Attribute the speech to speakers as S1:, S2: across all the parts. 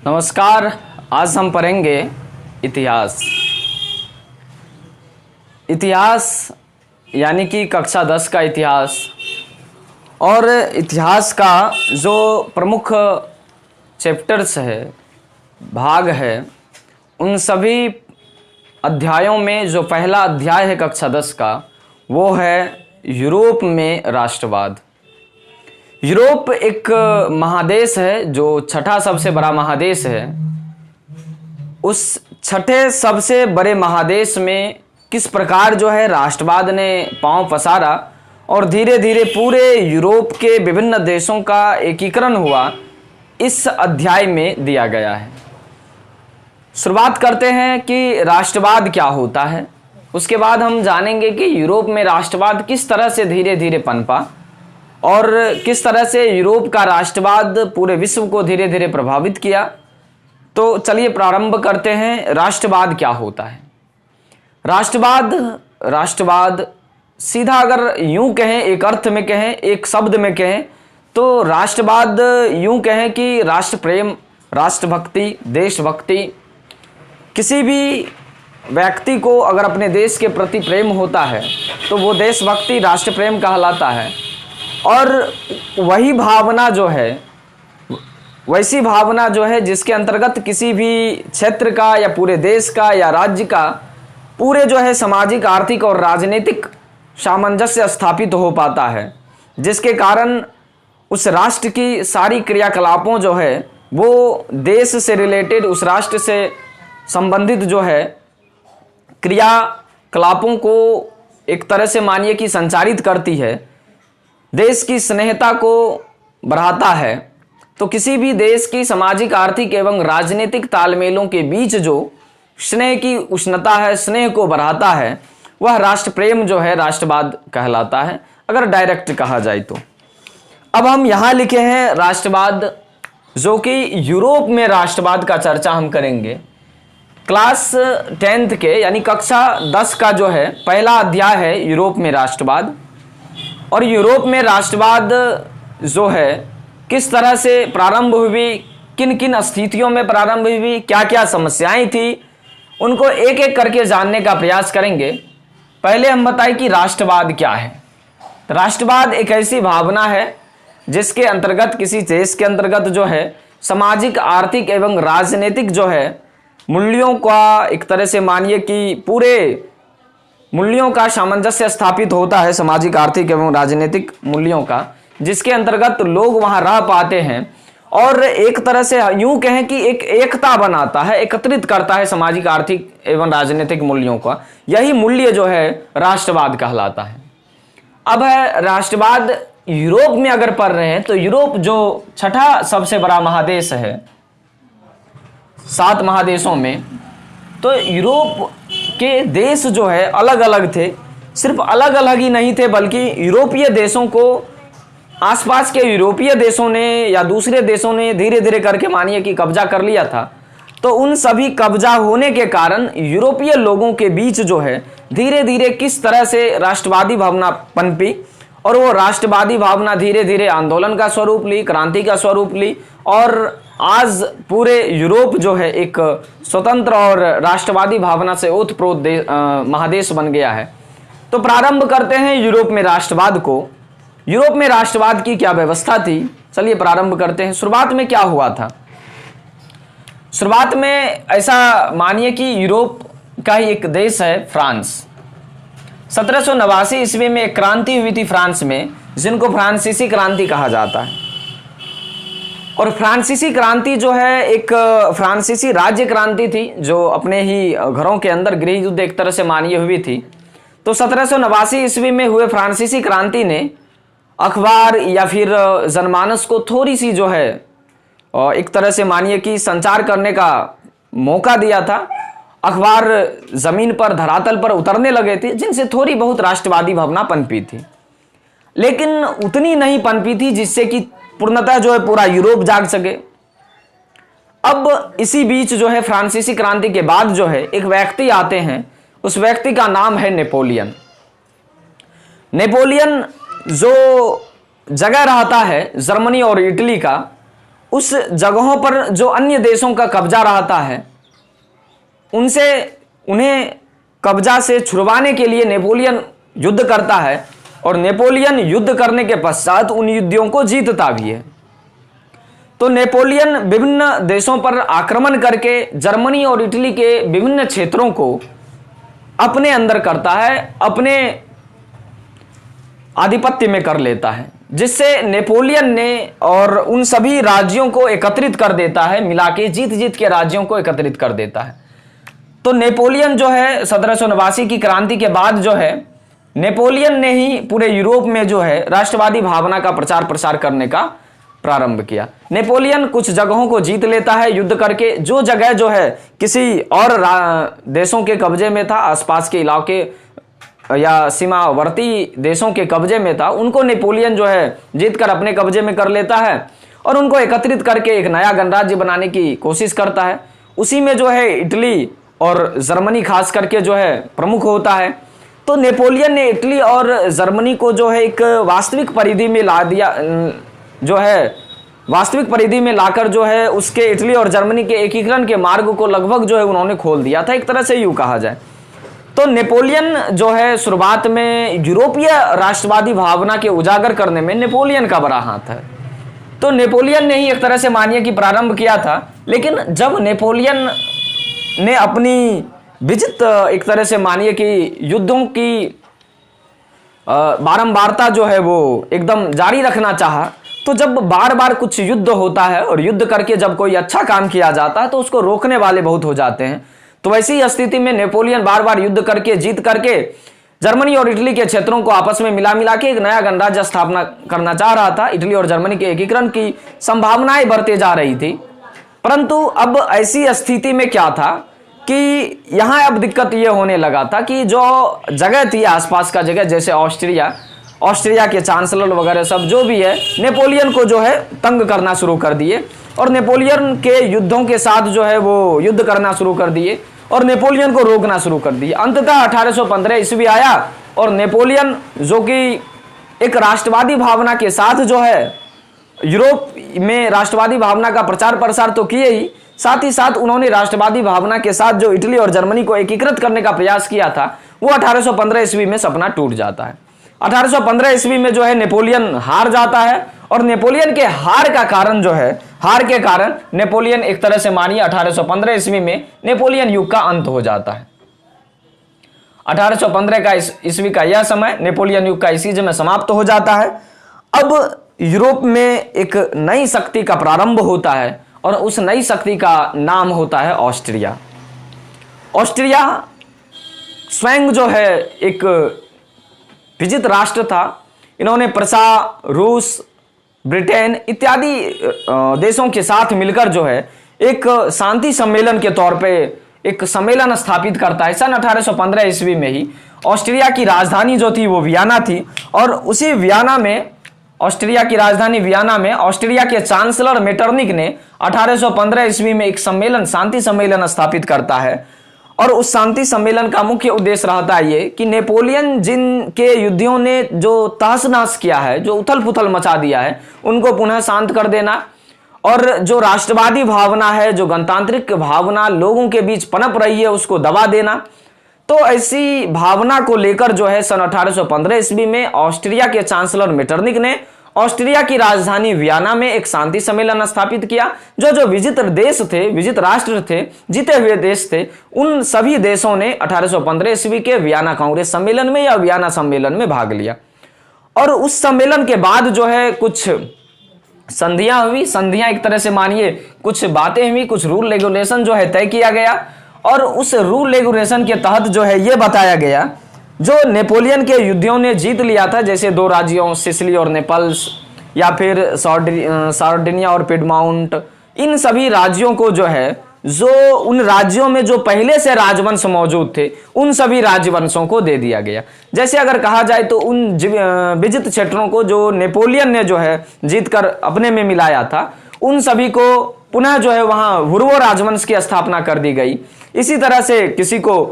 S1: नमस्कार। आज हम पढ़ेंगे इतिहास। इतिहास यानी कि कक्षा 10 का इतिहास। और इतिहास का जो प्रमुख चैप्टर्स है, भाग है, उन सभी अध्यायों में जो पहला अध्याय है कक्षा 10 का, वो है यूरोप में राष्ट्रवाद। यूरोप एक महादेश है जो छठा सबसे बड़ा महादेश है। उस छठे सबसे बड़े महादेश में किस प्रकार जो है राष्ट्रवाद ने पांव पसारा और धीरे धीरे पूरे यूरोप के विभिन्न देशों का एकीकरण हुआ, इस अध्याय में दिया गया है। शुरुआत करते हैं कि राष्ट्रवाद क्या होता है। उसके बाद हम जानेंगे कि यूरोप में राष्ट्रवाद किस तरह से धीरे धीरे पनपा और किस तरह से यूरोप का राष्ट्रवाद पूरे विश्व को धीरे धीरे प्रभावित किया। तो चलिए प्रारंभ करते हैं। राष्ट्रवाद क्या होता है? राष्ट्रवाद सीधा अगर यूं कहें, एक अर्थ में कहें, एक शब्द में कहें, तो राष्ट्रवाद यूं कहें कि राष्ट्र प्रेम, राष्ट्रभक्ति, देशभक्ति। किसी भी व्यक्ति को अगर अपने देश के प्रति प्रेम होता है तो वो देशभक्ति, राष्ट्र प्रेम कहलाता है। और वही भावना जो है, वैसी भावना जो है जिसके अंतर्गत किसी भी क्षेत्र का या पूरे देश का या राज्य का पूरे जो है सामाजिक, आर्थिक और राजनीतिक सामंजस्य स्थापित हो पाता है, जिसके कारण उस राष्ट्र की सारी क्रियाकलापों जो है वो देश से रिलेटेड, उस राष्ट्र से संबंधित जो है क्रियाकलापों को एक तरह से मानिए कि संचारित करती है, देश की स्नेहता को बढ़ाता है। तो किसी भी देश की सामाजिक, आर्थिक एवं राजनीतिक तालमेलों के बीच जो स्नेह की उष्णता है, स्नेह को बढ़ाता है, वह राष्ट्र प्रेम जो है राष्ट्रवाद कहलाता है, अगर डायरेक्ट कहा जाए तो। अब हम यहाँ लिखे हैं राष्ट्रवाद, जो कि यूरोप में राष्ट्रवाद का चर्चा हम करेंगे। क्लास 10th के यानी कक्षा 10 का जो है पहला अध्याय है यूरोप में राष्ट्रवाद। और यूरोप में राष्ट्रवाद जो है किस तरह से प्रारंभ हुई, किन किन स्थितियों में प्रारंभ हुई, क्या क्या समस्याएं थी, उनको एक एक करके जानने का प्रयास करेंगे। पहले हम बताएं कि राष्ट्रवाद क्या है। राष्ट्रवाद एक ऐसी भावना है जिसके अंतर्गत किसी देश के अंतर्गत जो है सामाजिक, आर्थिक एवं राजनीतिक जो है मूल्यों का एक तरह से मानिए कि पूरे मूल्यों का सामंजस्य स्थापित होता है, सामाजिक, आर्थिक एवं राजनीतिक मूल्यों का, जिसके अंतर्गत लोग वहां रह पाते हैं और एक तरह से यूं कहें कि एक एकता बनाता है, एकत्रित करता है सामाजिक, आर्थिक एवं राजनीतिक मूल्यों का। यही मूल्य जो है राष्ट्रवाद कहलाता है। अब है राष्ट्रवाद यूरोप में अगर पढ़ रहे हैं तो यूरोप जो छठा सबसे बड़ा महादेश है 7 महादेशों में, तो यूरोप के देश जो है अलग अलग थे। सिर्फ अलग अलग ही नहीं थे बल्कि यूरोपीय देशों को आसपास के यूरोपीय देशों ने या दूसरे देशों ने धीरे धीरे करके मानिए कि कब्जा कर लिया था। तो उन सभी कब्जा होने के कारण यूरोपीय लोगों के बीच जो है धीरे धीरे किस तरह से राष्ट्रवादी भावना पनपी और वो राष्ट्रवादी भावना धीरे धीरे आंदोलन का स्वरूप ली, क्रांति का स्वरूप ली और आज पूरे यूरोप जो है एक स्वतंत्र और राष्ट्रवादी भावना से ओतप्रोत महादेश बन गया है। तो प्रारंभ करते हैं यूरोप में राष्ट्रवाद को। यूरोप में राष्ट्रवाद की क्या व्यवस्था थी, चलिए प्रारंभ करते हैं। शुरुआत में क्या हुआ था? शुरुआत में ऐसा मानिए कि यूरोप का ही एक देश है फ्रांस। 1789 ईस्वी में एक क्रांति हुई थी फ्रांस में, जिनको फ्रांसीसी क्रांति कहा जाता है। और फ्रांसीसी क्रांति जो है एक फ्रांसीसी राज्य क्रांति थी जो अपने ही घरों के अंदर गृह युद्ध एक तरह से मानिए हुई थी। तो 1789 ईस्वी में हुए फ्रांसीसी क्रांति ने अखबार या फिर जनमानस को थोड़ी सी जो है एक तरह से मानिए कि संचार करने का मौका दिया था। अखबार जमीन पर, धरातल पर उतरने लगे थे, जिनसे थोड़ी बहुत राष्ट्रवादी भावना पनपी थी, लेकिन उतनी नहीं पनपी थी जिससे कि पूर्णतः जो है पूरा यूरोप जाग सके। अब इसी बीच जो है फ्रांसीसी क्रांति के बाद जो है एक व्यक्ति आते हैं, उस व्यक्ति का नाम है नेपोलियन। नेपोलियन जो जगह रहता है जर्मनी और इटली का, उस जगहों पर जो अन्य देशों का कब्जा रहता है उन्हें कब्जा से छुड़वाने के लिए नेपोलियन युद्ध करता है, और नेपोलियन युद्ध करने के पश्चात उन युद्धों को जीतता भी है। तो नेपोलियन विभिन्न देशों पर आक्रमण करके जर्मनी और इटली के विभिन्न क्षेत्रों को अपने अंदर करता है, अपने आधिपत्य में कर लेता है, जिससे नेपोलियन ने और उन सभी राज्यों को एकत्रित कर देता है, मिला के जीत जीत के राज्यों को एकत्रित कर देता है। तो नेपोलियन जो है 1789 की क्रांति के बाद जो है नेपोलियन ने ही पूरे यूरोप में जो है राष्ट्रवादी भावना का प्रचार प्रसार करने का प्रारंभ किया। नेपोलियन कुछ जगहों को जीत लेता है युद्ध करके, जो जगह जो है किसी और देशों के कब्जे में था, आसपास के इलाके या सीमावर्ती देशों के कब्जे में था, उनको नेपोलियन जो है जीतकर अपने कब्जे में कर लेता है और उनको एकत्रित करके एक नया गणराज्य बनाने की कोशिश करता है। उसी में जो है इटली और जर्मनी खास करके जो है प्रमुख होता है। तो नेपोलियन ने इटली और जर्मनी को जो है एक वास्तविक परिधि में ला दिया, जो है वास्तविक परिधि में लाकर जो है उसके इटली और जर्मनी के एकीकरण के मार्ग को लगभग जो है उन्होंने खोल दिया था, एक तरह से यूं कहा जाए। तो नेपोलियन जो है शुरुआत में यूरोपीय राष्ट्रवादी भावना के उजागर करने में नेपोलियन का बड़ा हाथ है। तो नेपोलियन ने ही एक तरह से मानिए कि प्रारंभ किया था, लेकिन जब नेपोलियन ने अपनी विजित एक तरह से मानिए कि युद्धों की बारंबारता जो है वो एकदम जारी रखना चाहा, तो जब बार बार कुछ युद्ध होता है और युद्ध करके जब कोई अच्छा काम किया जाता है तो उसको रोकने वाले बहुत हो जाते हैं। तो वैसी स्थिति में नेपोलियन बार बार युद्ध करके जीत करके जर्मनी और इटली के क्षेत्रों को आपस में मिला के एक नया गणराज्य स्थापना करना चाह रहा था। इटली और जर्मनी के एकीकरण की संभावनाएं बढ़ते जा रही थी, परंतु अब ऐसी स्थिति में क्या था कि यहां अब दिक्कत यह होने लगा था कि जो जगह थी आसपास का जगह, जैसे ऑस्ट्रिया के चांसलर वगैरह सब जो भी है, नेपोलियन को जो है तंग करना शुरू कर दिए और नेपोलियन के युद्धों के साथ जो है वो युद्ध करना शुरू कर दिए और नेपोलियन को रोकना शुरू कर दिए। अंततः 1815 ईस्वी आया और नेपोलियन जो कि एक राष्ट्रवादी भावना के साथ जो है यूरोप में राष्ट्रवादी भावना का प्रचार प्रसार तो किए ही, साथ ही साथ उन्होंने राष्ट्रवादी भावना के साथ जो इटली और जर्मनी को एकीकृत करने का प्रयास किया था, वो 1815 ईस्वी में सपना टूट जाता है। 1815 ईस्वी में जो है नेपोलियन हार जाता है और नेपोलियन के हार का कारण जो है, हार के कारण नेपोलियन एक तरह से मानिए 1815 ईस्वी में नेपोलियन युग का अंत हो जाता है। 1815 का ईस्वी का यह समय नेपोलियन युग का इसी समय समाप्त हो जाता है। अब यूरोप में एक नई शक्ति का प्रारंभ होता है और उस नई शक्ति का नाम होता है ऑस्ट्रिया। ऑस्ट्रिया स्वयं जो है एक विजित राष्ट्र था। इन्होंने प्रसा, रूस, ब्रिटेन इत्यादि देशों के साथ मिलकर जो है एक शांति सम्मेलन के तौर पे एक सम्मेलन स्थापित करता है। सन 1815 ईस्वी में ही ऑस्ट्रिया की राजधानी जो थी वो वियना थी और उसी वियना में, ऑस्ट्रिया की राजधानी वियना में ऑस्ट्रिया के चांसलर मेटरनिक ने 1815 ईस्वी में एक सम्मेलन, शांति सम्मेलन स्थापित करता है और उस शांति सम्मेलन का मुख्य उद्देश्य रहता है ये कि नेपोलियन जिनके युद्धियों ने जो तहस नहस किया है, जो उथल पुथल मचा दिया है, उनको पुनः शांत कर देना और जो राष्ट्रवादी भावना है, जो गणतांत्रिक भावना लोगों के बीच पनप रही है, उसको दबा देना। तो ऐसी भावना को लेकर जो है सन 1815 ईस्वी में ऑस्ट्रिया के चांसलर मेटरनिक ने ऑस्ट्रिया की राजधानी वियना में एक शांति सम्मेलन स्थापित किया। जो विजित देश थे, विजित राष्ट्र थे, जीते हुए देश थे, उन सभी देशों ने 1815 ईस्वी के वियना कांग्रेस सम्मेलन में या वियना सम्मेलन में भाग लिया। और उस सम्मेलन के बाद जो है कुछ संधियां हुई। संधियां एक तरह से मानिए कुछ बातें हुई, कुछ रूल रेगुलेशन जो है तय किया गया और उस रूल रेगुलेशन के तहत जो है ये बताया गया, जो नेपोलियन के युद्धियों ने जीत लिया था, जैसे दो राज्यों सिसिली और नेपल्स या फिर सार्डिनिया और पिडमाउंट, इन सभी राज्यों को जो है, जो उन राज्यों में जो पहले से राजवंश मौजूद थे, उन सभी राजवंशों को दे दिया गया। जैसे अगर कहा जाए तो उन विजित क्षेत्रों को जो नेपोलियन ने जो है जीतकर अपने में मिलाया था, उन सभी को पुनः जो है वहां हुर्वो राजवंश की स्थापना कर दी गई। इसी तरह से किसी को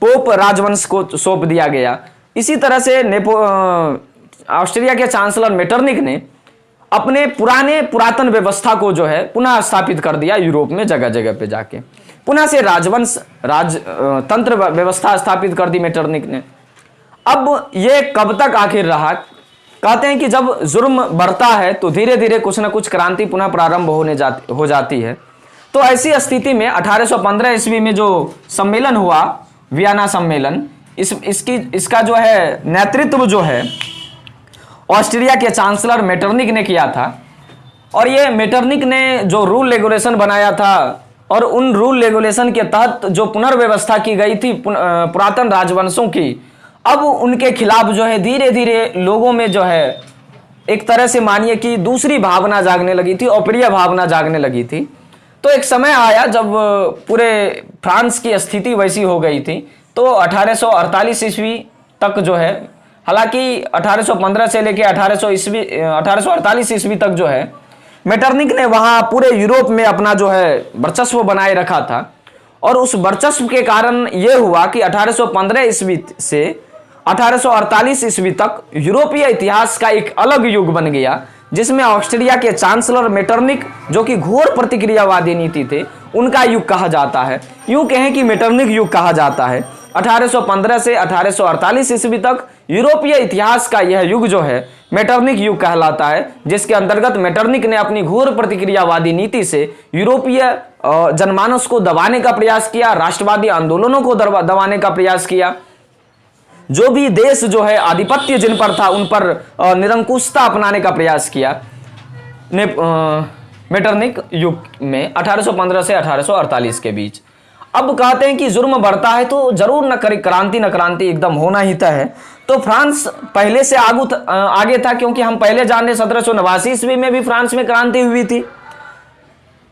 S1: पोप राजवंश को सौंप दिया गया। इसी तरह से ऑस्ट्रिया के चांसलर मेटरनिक ने अपने पुरातन व्यवस्था को जो है पुनः स्थापित कर दिया यूरोप में जगह जगह पे जाके, पुनः से राजतंत्र व्यवस्था स्थापित कर दी मेटरनिक ने। अब ये कब तक आखिर रहा? कहते हैं कि जब जुर्म बढ़ता है तो धीरे धीरे कुछ ना कुछ क्रांति पुनः प्रारंभ हो जाती है। तो ऐसी स्थिति में 1815 ईस्वी में जो सम्मेलन हुआ, वियना सम्मेलन, इसका जो है नेतृत्व जो है ऑस्ट्रिया के चांसलर मेटरनिक ने किया था। और ये मेटरनिक ने जो रूल रेगुलेशन बनाया था और उन रूल रेगुलेशन के तहत जो पुनर्व्यवस्था की गई थी पुरातन राजवंशों की, अब उनके खिलाफ जो है धीरे धीरे लोगों में जो है एक तरह से मानिए कि दूसरी भावना जागने लगी थी, अप्रिय भावना जागने लगी थी। तो एक समय आया जब पूरे फ्रांस की स्थिति वैसी हो गई थी, तो 1848 ईस्वी तक जो है, हालांकि 1815 से लेकर 1848 ईस्वी तक जो है मेटरनिक ने वहां पूरे यूरोप में अपना जो है वर्चस्व बनाए रखा था। और उस वर्चस्व के कारण यह हुआ कि 1815 ईस्वी से 1848 ईस्वी तक यूरोपीय इतिहास का एक अलग युग बन गया, जिसमें ऑस्ट्रिया के चांसलर मेटरनिक, जो कि घोर प्रतिक्रियावादी नीति थे, उनका युग कहा जाता है। यूं कहें कि मेटरनिक युग कहा जाता है। 1815 से 1848 ईस्वी तक यूरोपीय इतिहास का यह युग जो है मेटरनिक युग कहलाता है, जिसके अंतर्गत मेटरनिक ने अपनी घोर प्रतिक्रियावादी नीति से यूरोपीय जनमानस को दबाने का प्रयास किया, राष्ट्रवादी आंदोलनों को दबाने का प्रयास किया। जो भी देश जो है आधिपत्य जिन पर था उन पर निरंकुशता अपनाने का प्रयास किया मेटरनिक युग में 1815 से 1848 के बीच। अब कहते हैं कि जुर्म बढ़ता है तो जरूर न क्रांति एकदम होना ही तय है। तो फ्रांस पहले से आगे था, क्योंकि हम पहले जाने 1789 ईस्वी में भी फ्रांस में क्रांति हुई थी।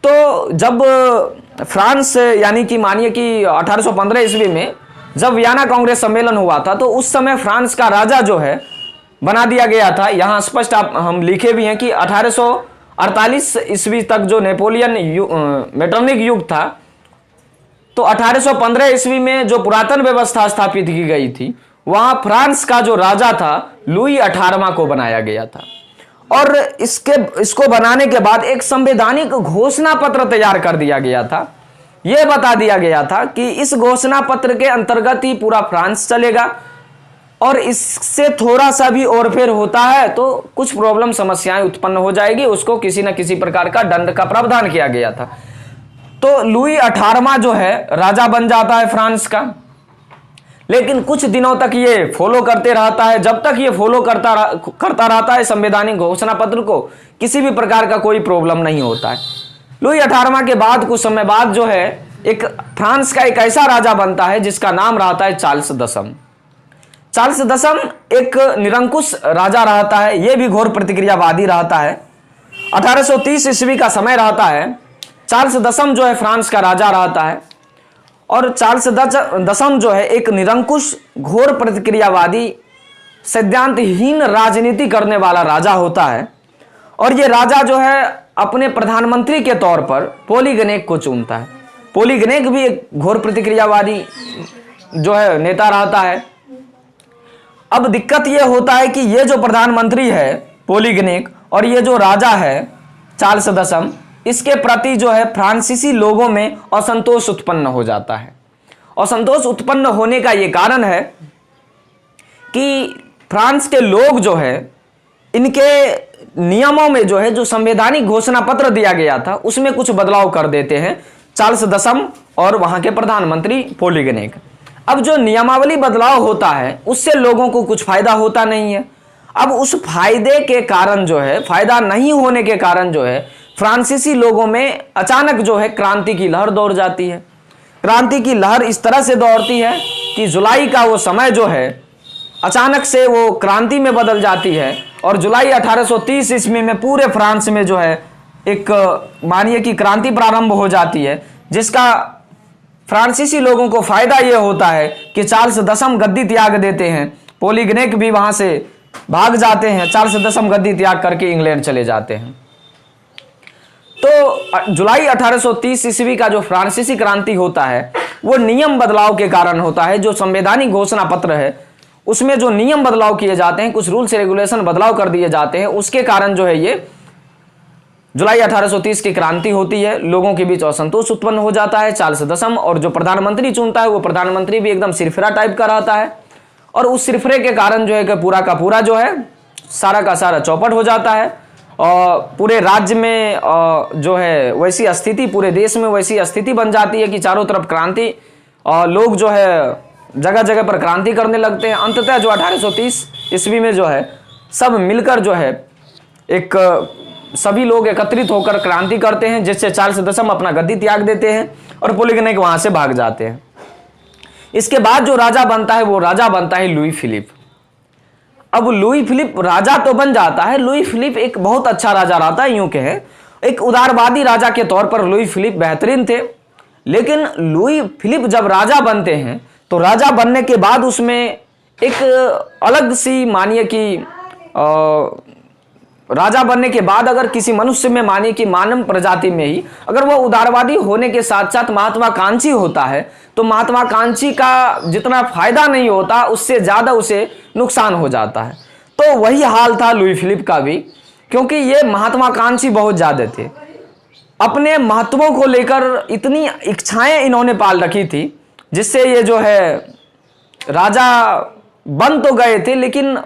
S1: तो जब फ्रांस यानी कि मानिए कि 1815 ईस्वी में जब वियना कांग्रेस सम्मेलन हुआ था, तो उस समय फ्रांस का राजा जो है बना दिया गया था। यहाँ स्पष्ट हम लिखे भी हैं कि 1848 ईस्वी तक जो नेपोलियन मेटरनिक युग था, तो 1815 ईस्वी में जो पुरातन व्यवस्था स्थापित की गई थी, वहां फ्रांस का जो राजा था लुई 18वां को बनाया गया था। और इसको बनाने के बाद एक संवैधानिक घोषणा पत्र तैयार कर दिया गया था। यह बता दिया गया था कि इस घोषणा पत्र के अंतर्गत ही पूरा फ्रांस चलेगा, और इससे थोड़ा सा भी ओरफेर होता है तो कुछ प्रॉब्लम समस्याएं उत्पन्न हो जाएगी, उसको किसी न किसी प्रकार का दंड का प्रावधान किया गया था। तो लुई 18वां जो है राजा बन जाता है फ्रांस का, लेकिन कुछ दिनों तक ये फॉलो करते रहता है। जब तक ये फॉलो करता रहता है संवैधानिक घोषणा पत्र को, किसी भी प्रकार का कोई प्रॉब्लम नहीं होता है। लुई 18वां के बाद कुछ समय बाद जो है एक फ्रांस का एक ऐसा राजा बनता है जिसका नाम रहता है चार्ल्स दसम। चार्ल्स दसम एक निरंकुश राजा रहता है, यह भी घोर प्रतिक्रियावादी रहता है। 1830 ईस्वी का समय रहता है। चार्ल्स दसम जो है फ्रांस का राजा रहता है, और चार्ल्स दसम जो है एक निरंकुश घोर प्रतिक्रियावादी सिद्धांतहीन राजनीति करने वाला राजा होता है। और ये राजा जो है अपने प्रधानमंत्री के तौर पर पोलीगनेक को चुनता है। पोलीगनेक भी एक घोर प्रतिक्रियावादी जो है नेता रहता है। अब दिक्कत यह होता है कि ये जो प्रधानमंत्री है पोलीगनेक और ये जो राजा है चार्ल्स दसम, इसके प्रति जो है फ्रांसीसी लोगों में असंतोष उत्पन्न हो जाता है। असंतोष उत्पन्न होने का यह कारण है कि फ्रांस के लोग जो है इनके नियमों में जो है जो संवैधानिक घोषणा पत्र दिया गया था उसमें कुछ बदलाव कर देते हैं चार्ल्स दसम और वहां के प्रधानमंत्री पोलीगनेक। अब जो नियमावली बदलाव होता है उससे लोगों को कुछ फायदा होता नहीं है। अब उस फायदे के कारण जो है, फायदा नहीं होने के कारण जो है फ्रांसीसी लोगों में अचानक जो है क्रांति की लहर दौड़ जाती है। क्रांति की लहर इस तरह से दौड़ती है कि जुलाई का वो समय जो है अचानक से वो क्रांति में बदल जाती है। और जुलाई 1830 ईस्वी में पूरे फ्रांस में जो है एक मानिए कि क्रांति प्रारंभ हो जाती है, जिसका फ्रांसीसी लोगों को फायदा यह होता है कि चार्ल्स दसम गद्दी त्याग देते हैं, पोलीगनेक भी वहां से भाग जाते हैं, चार्ल्स दसम गद्दी त्याग करके इंग्लैंड चले जाते हैं। तो जुलाई 1830 ईस्वी का जो फ्रांसीसी क्रांति होता है वो नियम बदलाव के कारण होता है। जो संवैधानिक घोषणा पत्र है उसमें जो नियम बदलाव किए जाते हैं, कुछ रूल्स रेगुलेशन बदलाव कर दिए जाते हैं, उसके कारण जो है ये जुलाई 1830 की क्रांति होती है, लोगों के बीच असंतोष उत्पन्न हो जाता है। चार्ल्स दशम और जो प्रधानमंत्री चुनता है वो प्रधानमंत्री भी एकदम सिरफिरा टाइप का रहता है, और उस सिरफिरे के कारण जो है कि पूरा का पूरा जो है सारा का सारा चौपट हो जाता है, और पूरे राज्य में जो है वैसी स्थिति, पूरे देश में वैसी स्थिति बन जाती है कि चारों तरफ क्रांति, और लोग जो है जगह जगह पर क्रांति करने लगते हैं। अंततः जो 1830 ईस्वी में जो है सब मिलकर जो है एक सभी लोग एकत्रित होकर क्रांति करते हैं, जिससे चार्ल्स दशम अपना गद्दी त्याग देते हैं और पोलिगनेक वहां से भाग जाते हैं। इसके बाद जो राजा बनता है वो राजा बनता है लुई फिलिप। अब लुई फिलिप राजा तो बन जाता है। लुई फिलिप एक बहुत अच्छा राजा रहता है, यूं कहें एक उदारवादी राजा के तौर पर लुई फिलिप बेहतरीन थे। लेकिन लुई फिलिप जब राजा बनते हैं तो राजा बनने के बाद उसमें एक अलग सी मानिए कि राजा बनने के बाद अगर किसी मनुष्य में मानिए कि मानव प्रजाति में ही अगर वह उदारवादी होने के साथ साथ महत्वाकांक्षी होता है तो महत्वाकांक्षी का जितना फायदा नहीं होता उससे ज्यादा उसे नुकसान हो जाता है। तो वही हाल था लुई फिलिप का भी, क्योंकि ये महत्वाकांक्षी बहुत ज्यादा थे। अपने महत्वों को लेकर इतनी इच्छाएं इन्होंने पाल रखी थी, जिससे ये जो है राजा बन तो गए थे लेकिन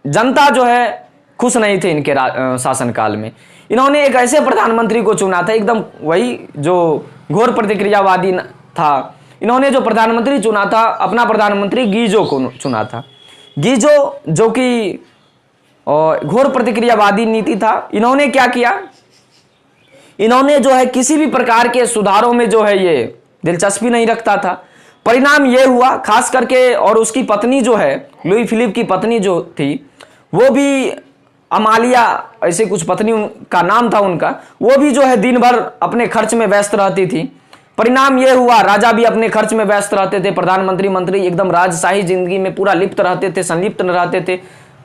S1: जनता जो है खुश नहीं थे इनके शासनकाल में। इन्होंने एक ऐसे प्रधानमंत्री को चुना था, एकदम वही जो घोर प्रतिक्रियावादी था। इन्होंने जो प्रधानमंत्री चुना था अपना प्रधानमंत्री गीजो को चुना था। गीजो जो कि घोर प्रतिक्रियावादी नीति था। इन्होंने क्या किया, इन्होंने जो है किसी भी प्रकार के सुधारों में जो है ये दिलचस्पी नहीं रखता था। परिणाम ये हुआ खास करके, और उसकी पत्नी जो है लुई फिलिप की पत्नी जो थी वो भी अमालिया ऐसे कुछ पत्नी का नाम था उनका, वो भी जो है दिन भर अपने खर्च में व्यस्त रहती थी। परिणाम यह हुआ राजा भी अपने खर्च में व्यस्त रहते थे, प्रधानमंत्री मंत्री एकदम राजशाही जिंदगी में पूरा लिप्त रहते थे, संलिप्त रहते थे,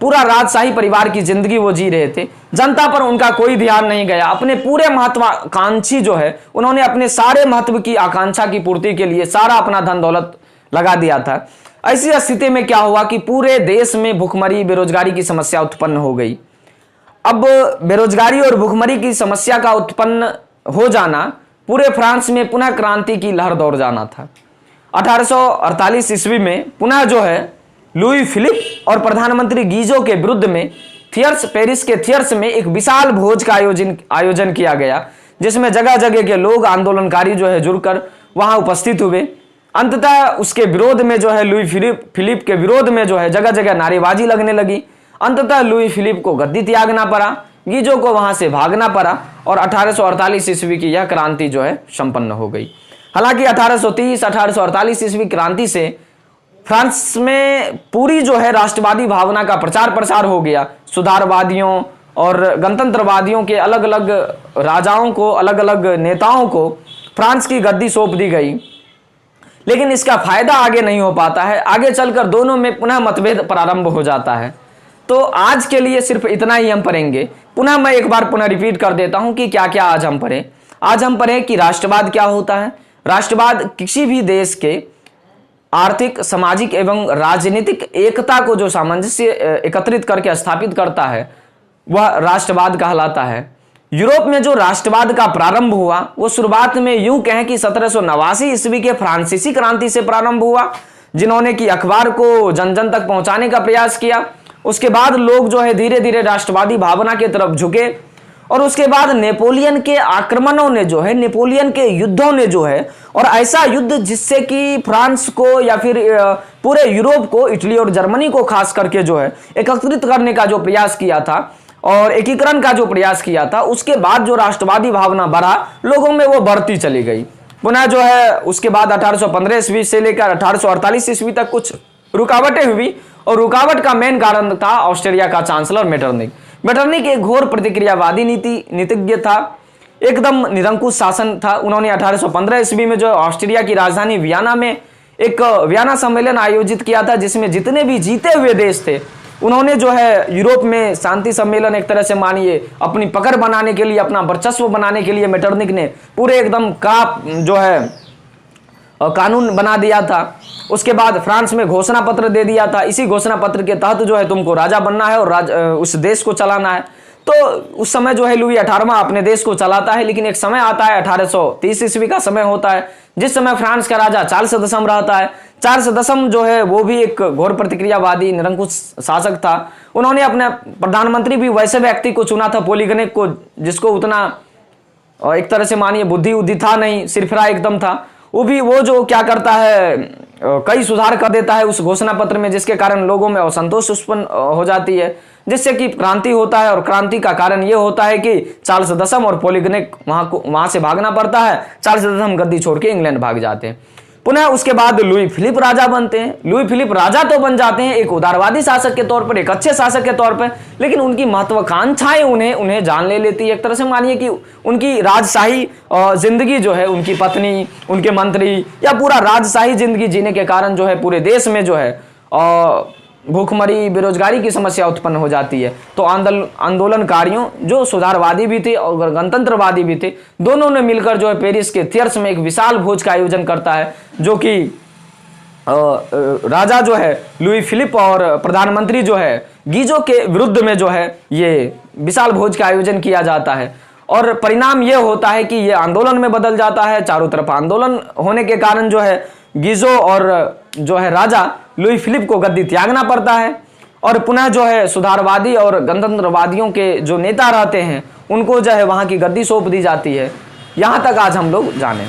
S1: पूरा राजशाही परिवार की जिंदगी वो जी रहे थे। जनता पर उनका कोई ध्यान नहीं गया। अपने पूरे महत्वाकांक्षी जो है उन्होंने अपने सारे महत्व की आकांक्षा की पूर्ति के लिए सारा अपना धन दौलत लगा दिया था। ऐसी स्थिति में क्या हुआ कि पूरे देश में भुखमरी बेरोजगारी की समस्या उत्पन्न हो गई। अब बेरोजगारी और भुखमरी की समस्या का उत्पन्न हो जाना पूरे फ्रांस में पुनः क्रांति की लहर दौड़ जाना था। 1848 ईस्वी में पुनः जो है लुई फिलिप और प्रधानमंत्री गीजो के विरुद्ध में थियर्स, पेरिस के थियर्स में एक विशाल भोज का आयोजन किया गया, जिसमें जगह जगह के लोग आंदोलनकारी जो है जुड़कर वहां उपस्थित हुए। अंततः उसके विरोध में जो है लुई फिलिप के विरोध में जो है जगह जगह नारेबाजी लगने लगी। अंततः लुई फिलिप को गद्दी त्यागना पड़ा, गीजो को वहां से भागना पड़ा और 1848 ईस्वी की यह क्रांति जो है संपन्न हो गई। हालांकि 1830-1848 ईस्वी क्रांति से फ्रांस में पूरी जो है राष्ट्रवादी भावना का प्रचार प्रसार हो गया। सुधारवादियों और गणतंत्रवादियों के अलग अलग राजाओं को, अलग अलग नेताओं को फ्रांस की गद्दी सौंप दी गई, लेकिन इसका फायदा आगे नहीं हो पाता है। आगे चलकर दोनों में पुनः मतभेद प्रारंभ हो जाता है। तो आज के लिए सिर्फ इतना ही हम पढ़ेंगे। पुनः मैं एक बार पुनः रिपीट कर देता हूं कि क्या क्या आज हम पढ़े। आज हम पढ़े कि राष्ट्रवाद क्या होता है। राष्ट्रवाद किसी भी देश के आर्थिक, सामाजिक एवं राजनीतिक एकता को जो सामंजस्य एकत्रित करके स्थापित करता है वह राष्ट्रवाद कहलाता है। यूरोप में जो राष्ट्रवाद का प्रारंभ हुआ वो शुरुआत में यूं कहें कि 1789 ईस्वी के फ्रांसीसी क्रांति से प्रारंभ हुआ, जिन्होंने कि अखबार को जन जन तक पहुंचाने का प्रयास किया। उसके बाद लोग जो है धीरे धीरे राष्ट्रवादी भावना की तरफ झुके, और उसके बाद नेपोलियन के आक्रमणों ने जो है, नेपोलियन के युद्धों ने जो है, और ऐसा युद्ध जिससे कि फ्रांस को या फिर पूरे यूरोप को, इटली और जर्मनी को खास करके जो है एकत्रित करने का जो प्रयास किया था और एकीकरण का जो प्रयास किया था, उसके बाद जो राष्ट्रवादी भावना बढ़ा लोगों में वो बढ़ती चली गई। पुनः जो है उसके बाद 1815 ईस्वी से लेकर 1848 ईस्वी तक कुछ रुकावटें हुई, और रुकावट का मेन कारण था ऑस्ट्रिया का चांसलर मेटरनिक। मेटरनिक एक घोर प्रतिक्रियावादी नीतिज्ञ था, एकदम निरंकुश शासन था। उन्होंने 1815 ईस्वी में जो ऑस्ट्रिया की राजधानी वियना में एक वियना सम्मेलन आयोजित किया था, जिसमें जितने भी जीते हुए देश थे उन्होंने जो है यूरोप में शांति सम्मेलन एक तरह से मानिए अपनी पकड़ बनाने के लिए, अपना वर्चस्व बनाने के लिए मेटरनिक ने पूरे एकदम का जो है कानून बना दिया था। उसके बाद फ्रांस में घोषणा पत्र दे दिया था। इसी घोषणा पत्र के तहत जो है तुमको राजा बनना है और उस देश को चलाना है। तो उस समय जो है लुई 18वां अपने देश को चलाता है, लेकिन एक समय आता है 1830 ईस्वी का समय होता है, जिस समय फ्रांस का राजा चार्ल्स दशम रहता है। चार्ल्स दशम जो है वो भी एक घोर प्रतिक्रियावादी निरंकुश शासक था। उन्होंने अपने प्रधानमंत्री भी वैसे व्यक्ति को चुना था, पॉलीगनेक को, जिसको उतना एक तरह से मानिए बुद्धि उद्धि था नहीं, सिरफिरा एकदम था। वो जो क्या करता है, कई सुधार कर देता है उस घोषणा पत्र में, जिसके कारण लोगों में असंतोष उत्पन्न हो जाती है, जिससे कि क्रांति होता है। और क्रांति का कारण यह होता है कि चार्ल्स दशम और पॉलीगनेक वहां से भागना पड़ता है। चार्ल्स दशम गद्दी छोड़ के इंग्लैंड भाग जाते हैं। पुनः उसके बाद लुई फिलिप राजा बनते हैं। लुई फिलिप राजा तो बन जाते हैं एक उदारवादी शासक के तौर पर, एक अच्छे शासक के तौर पर, लेकिन उनकी महत्वाकांक्षाएं उन्हें जान ले लेती है। एक तरह से मानिए कि उनकी राजशाही जिंदगी जो है, उनकी पत्नी, उनके मंत्री या पूरा राजशाही जिंदगी जीने के कारण जो है पूरे देश में जो है भूखमरी, बेरोजगारी की समस्या उत्पन्न हो जाती है। तो आंदोलनकारियों जो सुधारवादी भी थे और गणतंत्रवादी भी थे, दोनों ने मिलकर जो है पेरिस के थियर्स में एक विशाल भोज का आयोजन करता है, जो कि राजा जो है लुई फिलिप और प्रधानमंत्री जो है गीजो के विरुद्ध में जो है ये विशाल भोज का आयोजन किया जाता है। और परिणाम यह होता है कि यह आंदोलन में बदल जाता है। चारों तरफ आंदोलन होने के कारण जो है गीजो और जो है राजा लुई फिलिप को गद्दी त्यागना पड़ता है, और पुनः जो है सुधारवादी और गणतंत्रवादियों के जो नेता रहते हैं उनको जो है वहां की गद्दी सौंप दी जाती है। यहां तक आज हम लोग जाने।